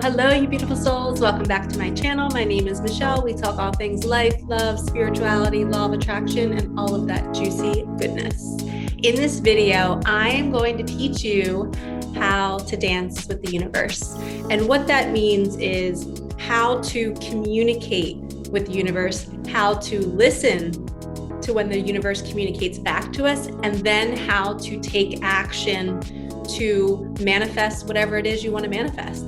Hello, you beautiful souls. Welcome back to my channel. My name is Michelle. We talk all things life, love, spirituality, law of attraction, and all of that juicy goodness. In this video, I am going to teach you how to dance with the universe. And what that means is how to communicate with the universe, how to listen to when the universe communicates back to us, and then how to take action to manifest whatever it is you want to manifest.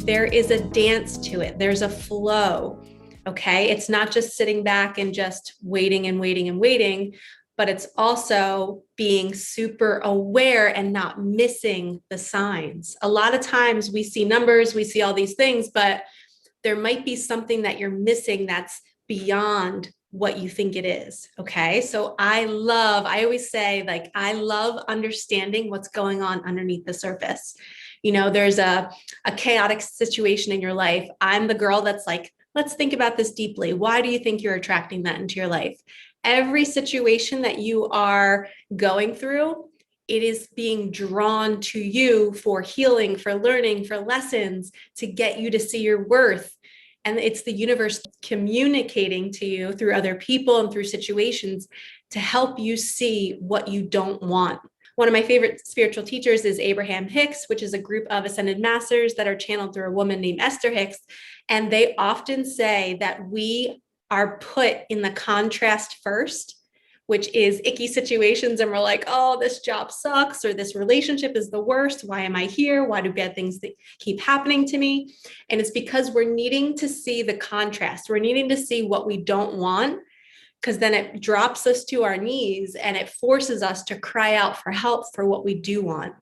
There is a dance to it. There's a flow, okay? It's not just sitting back and just waiting and waiting and waiting, but it's also being super aware and not missing the signs. A lot of times we see numbers, we see all these things, but there might be something that you're missing that's beyond what you think it is, okay? So I always say, like, I love understanding what's going on underneath the surface. You know, there's a chaotic situation in your life. I'm the girl that's like, let's think about this deeply. Why do you think you're attracting that into your life? Every situation that you are going through, it is being drawn to you for healing, for learning, for lessons, to get you to see your worth. And it's the universe communicating to you through other people and through situations to help you see what you don't want. One of my favorite spiritual teachers is Abraham Hicks, which is a group of ascended masters that are channeled through a woman named Esther Hicks. And they often say that we are put in the contrast first, which is icky situations. And we're like, oh, this job sucks, or this relationship is the worst. Why am I here? Why do bad things keep happening to me? And it's because we're needing to see the contrast. We're needing to see what we don't want, because then it drops us to our knees and it forces us to cry out for help for what we do want.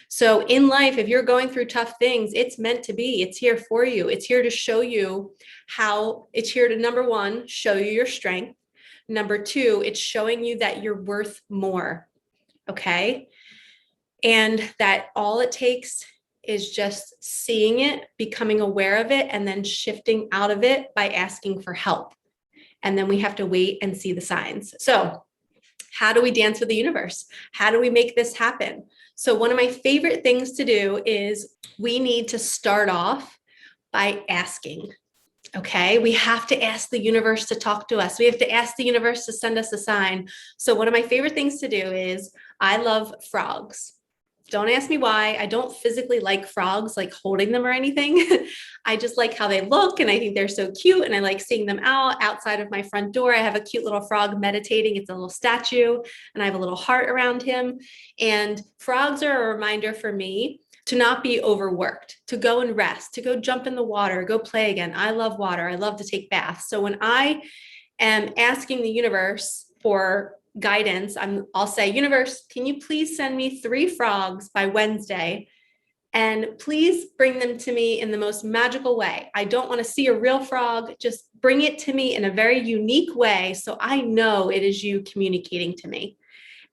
So in life, if you're going through tough things, it's meant to be. It's here for you. It's here to show you how. It's here to, number one, show you your strength. Number two, it's showing you that you're worth more, okay? And that all it takes is just seeing it, becoming aware of it, and then shifting out of it by asking for help. And then we have to wait and see the signs. So how do we dance with the universe? How do we make this happen? So one of my favorite things to do is we need to start off by asking. Okay, we have to ask the universe to talk to us. We have to ask the universe to send us a sign. So one of my favorite things to do is I love frogs. Don't ask me why. I don't physically like frogs, like holding them or anything. I just like how they look, and I think they're so cute, and I like seeing them outside of my front door. I have a cute little frog meditating. It's a little statue, and I have a little heart around him. And frogs are a reminder for me to not be overworked, to go and rest, to go jump in the water, go play again. I love water. I love to take baths. So when I am asking the universe for guidance, I'll say, universe, can you please send me 3 frogs by Wednesday? And please bring them to me in the most magical way. I don't want to see a real frog. Just bring it to me in a very unique way so I know it is you communicating to me.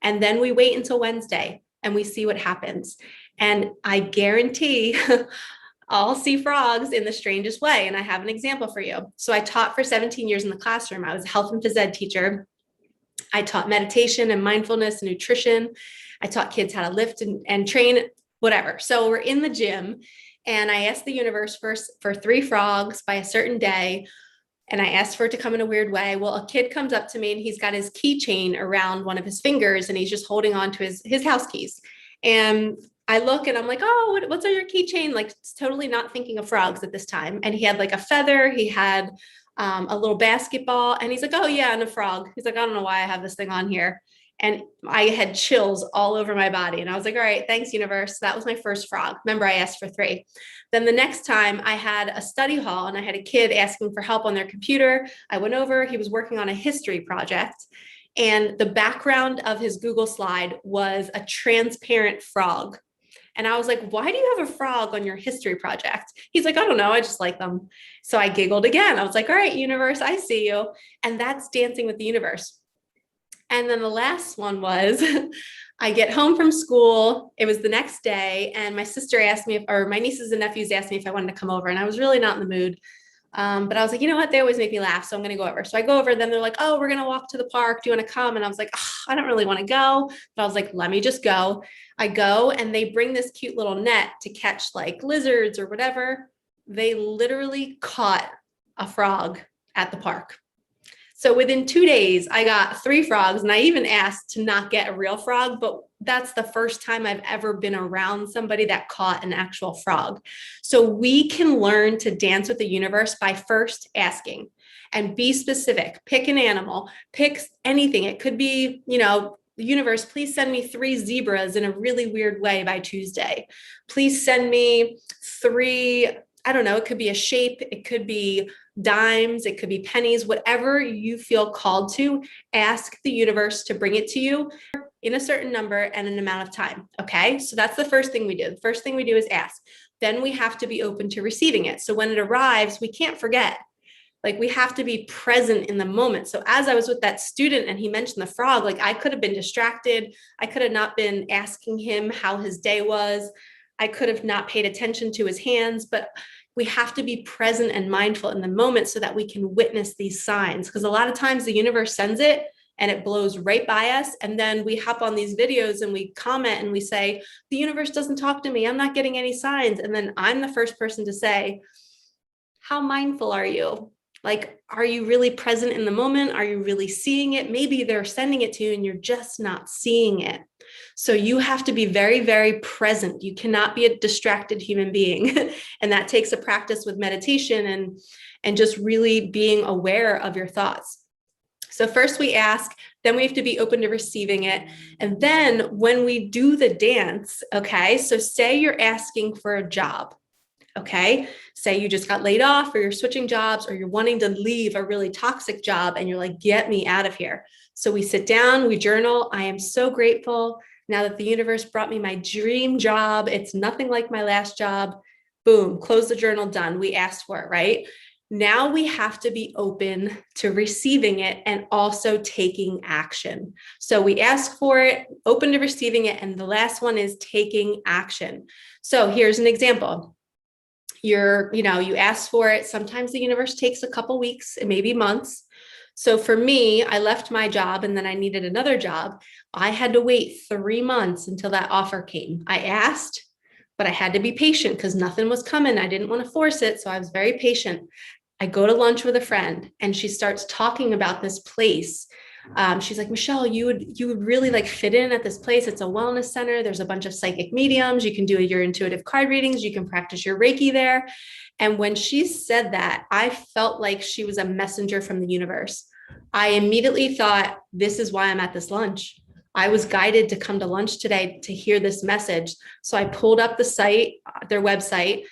And then we wait until Wednesday and we see what happens. And I guarantee I'll see frogs in the strangest way. And I have an example for you. So I taught for 17 years in the classroom. I was a health and phys ed teacher. I taught meditation and mindfulness and nutrition. I taught kids how to lift and train, whatever. So we're in the gym, and I asked the universe first for 3 frogs by a certain day. And I asked for it to come in a weird way. Well, a kid comes up to me and he's got his keychain around one of his fingers, and he's just holding on to his house keys. And I look and I'm like, oh, what's on your keychain? Like, totally not thinking of frogs at this time. And he had like a feather. He had a little basketball, and he's like, oh yeah, and a frog. He's like, I don't know why I have this thing on here. And I had chills all over my body. And I was like, all right, thanks, universe. That was my first frog. Remember, I asked for 3. Then the next time I had a study hall and I had a kid asking for help on their computer. I went over, he was working on a history project. And the background of his Google slide was a transparent frog. And I was like, why do you have a frog on your history project? He's like, I don't know. I just like them. So I giggled again. I was like, all right, universe, I see you. And that's dancing with the universe. And then the last one was I get home from school. It was the next day. And my sister asked me, or my nieces and nephews asked me if I wanted to come over. And I was really not in the mood. But I was like, you know what? They always make me laugh. So I'm going to go over. So I go over, then they're like, oh, we're going to walk to the park. Do you want to come? And I was like, oh, I don't really want to go. But I was like, let me just go. I go, and they bring this cute little net to catch like lizards or whatever. they literally caught a frog at the park. So within 2 days, I got 3 frogs, and I even asked to not get a real frog, but that's the first time I've ever been around somebody that caught an actual frog. So we can learn to dance with the universe by first asking and be specific. Pick an animal, pick anything. It could be, the universe, please send me 3 zebras in a really weird way by Tuesday. Please send me 3, I don't know, it could be a shape, it could be dimes, it could be pennies, whatever you feel called to. Ask the universe to bring it to you in a certain number and an amount of time. Okay, so that's the first thing we do. The first thing we do is ask. Then we have to be open to receiving it. So when it arrives, we can't forget. Like, we have to be present in the moment. So as I was with that student and he mentioned the frog, like, I could have been distracted. I could have not been asking him how his day was. I could have not paid attention to his hands, but we have to be present and mindful in the moment so that we can witness these signs. Because a lot of times the universe sends it and it blows right by us. And then we hop on these videos and we comment and we say, the universe doesn't talk to me. I'm not getting any signs. And then I'm the first person to say, how mindful are you? Like, are you really present in the moment? Are you really seeing it? Maybe they're sending it to you and you're just not seeing it. So you have to be very, very present. You cannot be a distracted human being. And that takes a practice with meditation and just really being aware of your thoughts. So first we ask, then we have to be open to receiving it. And then when we do the dance, okay, so say you're asking for a job. Okay, say you just got laid off, or you're switching jobs, or you're wanting to leave a really toxic job and you're like, get me out of here. So we sit down, we journal. I am so grateful now that the universe brought me my dream job. It's nothing like my last job. Boom, close the journal, done. We asked for it, right? Now we have to be open to receiving it and also taking action. So we ask for it, open to receiving it, and the last one is taking action. So here's an example. You ask for it. Sometimes the universe takes a couple weeks, it may be months. So for me, I left my job and then I needed another job. I had to wait 3 months until that offer came. I asked, but I had to be patient because nothing was coming. I didn't want to force it. So I was very patient. I go to lunch with a friend and she starts talking about this place. She's like, Michelle, you would really like fit in at this place. It's a wellness center. There's a bunch of psychic mediums. You can do your intuitive card readings. You can practice your Reiki there. And when she said that, I felt like she was a messenger from the universe. I immediately thought, this is why I'm at this lunch. I was guided to come to lunch today to hear this message. So I pulled up the site, their website.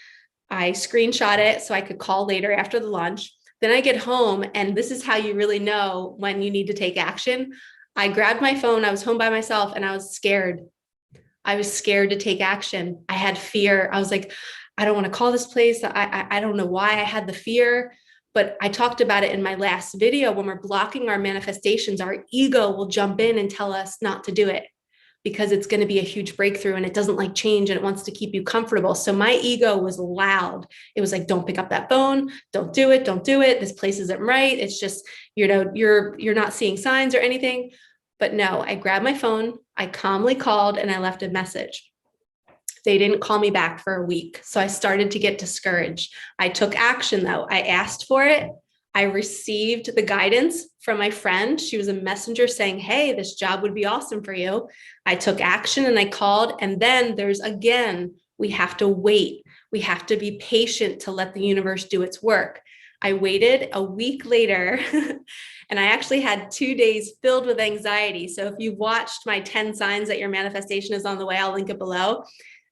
I screenshot it so I could call later after the lunch. Then I get home, and this is how you really know when you need to take action. I grabbed my phone. I was home by myself and I was scared. I was scared to take action. I had fear. I was like, I don't want to call this place. I don't know why I had the fear, but I talked about it in my last video. When we're blocking our manifestations, our ego will jump in and tell us not to do it because it's going to be a huge breakthrough and it doesn't like change and it wants to keep you comfortable. So my ego was loud. It was like, don't pick up that phone. Don't do it. Don't do it. This place isn't right. It's just, you're not seeing signs or anything. But no, I grabbed my phone. I calmly called and I left a message. They didn't call me back for a week. So I started to get discouraged. I took action though. I asked for it. I received the guidance from my friend. She was a messenger saying, hey, this job would be awesome for you. I took action and I called. And then we have to wait. We have to be patient to let the universe do its work. I waited a week later and I actually had 2 days filled with anxiety. So if you've watched my 10 signs that your manifestation is on the way, I'll link it below.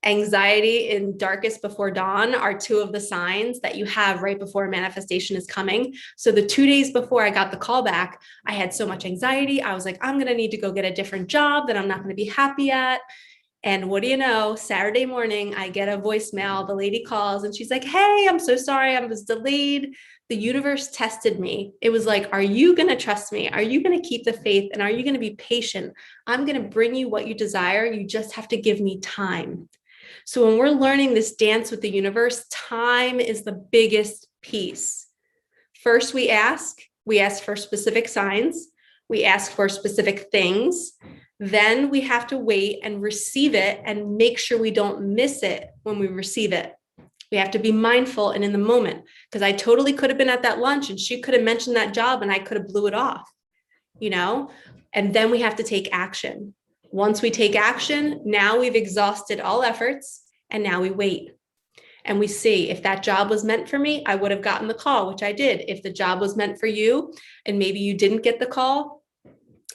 Anxiety and darkest before dawn are 2 of the signs that you have right before manifestation is coming. So the 2 days before I got the call back, I had so much anxiety. I was like, I'm going to need to go get a different job that I'm not going to be happy at. And what do you know? Saturday morning, I get a voicemail. The lady calls and she's like, hey, I'm so sorry. I was delayed. The universe tested me. It was like, are you going to trust me? Are you going to keep the faith? And are you going to be patient? I'm going to bring you what you desire. You just have to give me time. So when we're learning this dance with the universe, time is the biggest piece. First, we ask for specific signs. We ask for specific things. Then we have to wait and receive it and make sure we don't miss it when we receive it. We have to be mindful and in the moment, because I totally could have been at that lunch and she could have mentioned that job and I could have blew it off, you know? And then we have to take action. Once we take action, now we've exhausted all efforts and now we wait. And we see if that job was meant for me, I would have gotten the call, which I did. If the job was meant for you and maybe you didn't get the call,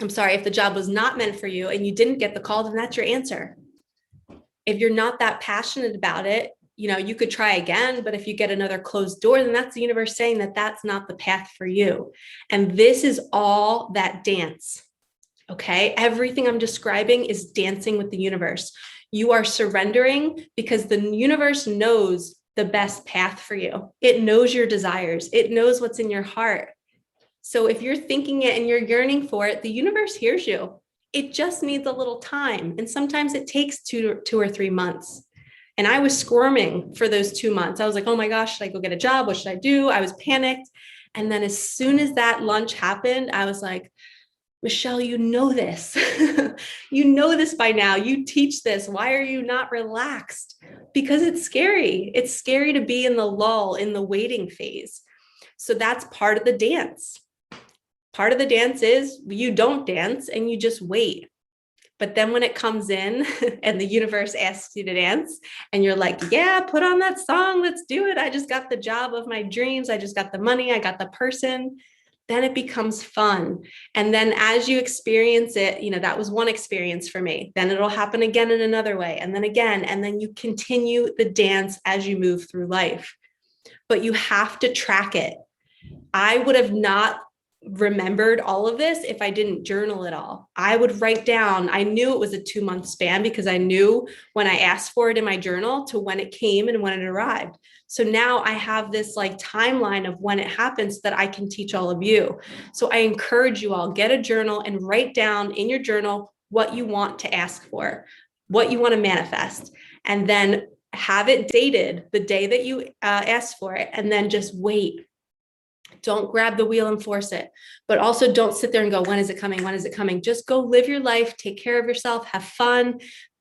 if the job was not meant for you and you didn't get the call, then that's your answer. If you're not that passionate about it, you could try again, but if you get another closed door, then that's the universe saying that that's not the path for you. And this is all that dance. Okay. Everything I'm describing is dancing with the universe. You are surrendering because the universe knows the best path for you. It knows your desires. It knows what's in your heart. So if you're thinking it and you're yearning for it, the universe hears you. It just needs a little time. And sometimes it takes two or 3 months. And I was squirming for those 2 months. I was like, oh my gosh, should I go get a job? What should I do? I was panicked. And then as soon as that lunch happened, I was like, Michelle, you know this. You know this by now. You teach this. Why are you not relaxed? Because it's scary. It's scary to be in the lull, in the waiting phase. So that's part of the dance. Part of the dance is you don't dance and you just wait. But then when it comes in and the universe asks you to dance and you're like, yeah, put on that song. Let's do it. I just got the job of my dreams. I just got the money. I got the person. Then it becomes fun. And then as you experience it, that was one experience for me. Then it'll happen again in another way. And then again, and then you continue the dance as you move through life. But you have to track it. I would have not remembered all of this if I didn't journal it all. I would write down, I knew it was a 2-month span because I knew when I asked for it in my journal to when it came and when it arrived. So now I have this timeline of when it happens that I can teach all of you. So I encourage you all, get a journal and write down in your journal what you want to ask for, what you want to manifest, and then have it dated the day that you asked for it, and then just wait. Don't grab the wheel and force it, but also don't sit there and go, when is it coming? When is it coming? Just go live your life, take care of yourself, have fun,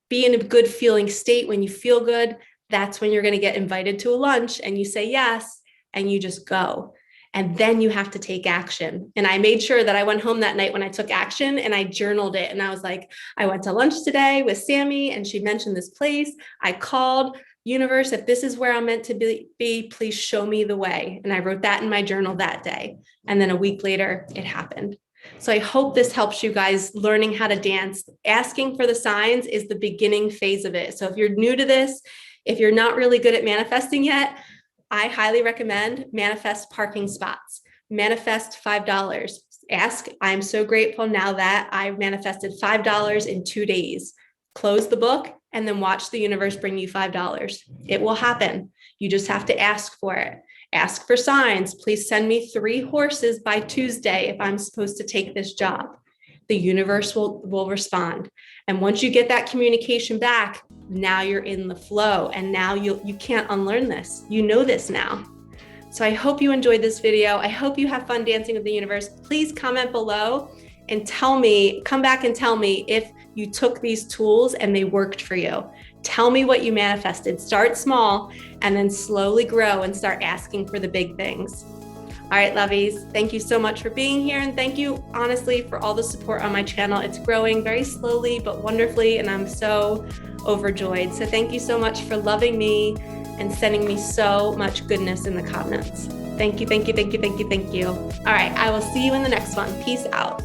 be in a good feeling state. When you feel good, that's when you're going to get invited to a lunch and you say yes, and you just go. And then you have to take action. And I made sure that I went home that night when I took action and I journaled it. And I was like, I went to lunch today with Sammy and she mentioned this place. I called. Universe, if this is where I'm meant to be, please show me the way. And I wrote that in my journal that day. And then a week later, it happened. So I hope this helps you guys learning how to dance. Asking for the signs is the beginning phase of it. So if you're new to this, if you're not really good at manifesting yet, I highly recommend manifest parking spots. Manifest $5. Ask, I'm so grateful now that I manifested $5 in 2 days. Close the book and then watch the universe bring you $5. It will happen. You just have to ask for it. Ask for signs. Please send me 3 horses by Tuesday if I'm supposed to take this job. The universe will respond. And once you get that communication back, now you're in the flow. And now you can't unlearn this. You know this now. So I hope you enjoyed this video. I hope you have fun dancing with the universe. Please comment below and come back and tell me if you took these tools and they worked for you. Tell me what you manifested. Start small and then slowly grow and start asking for the big things. All right, lovies, thank you so much for being here. And thank you, honestly, for all the support on my channel. It's growing very slowly, but wonderfully. And I'm so overjoyed. So thank you so much for loving me and sending me so much goodness in the comments. Thank you, thank you, thank you, thank you, thank you. All right, I will see you in the next one. Peace out.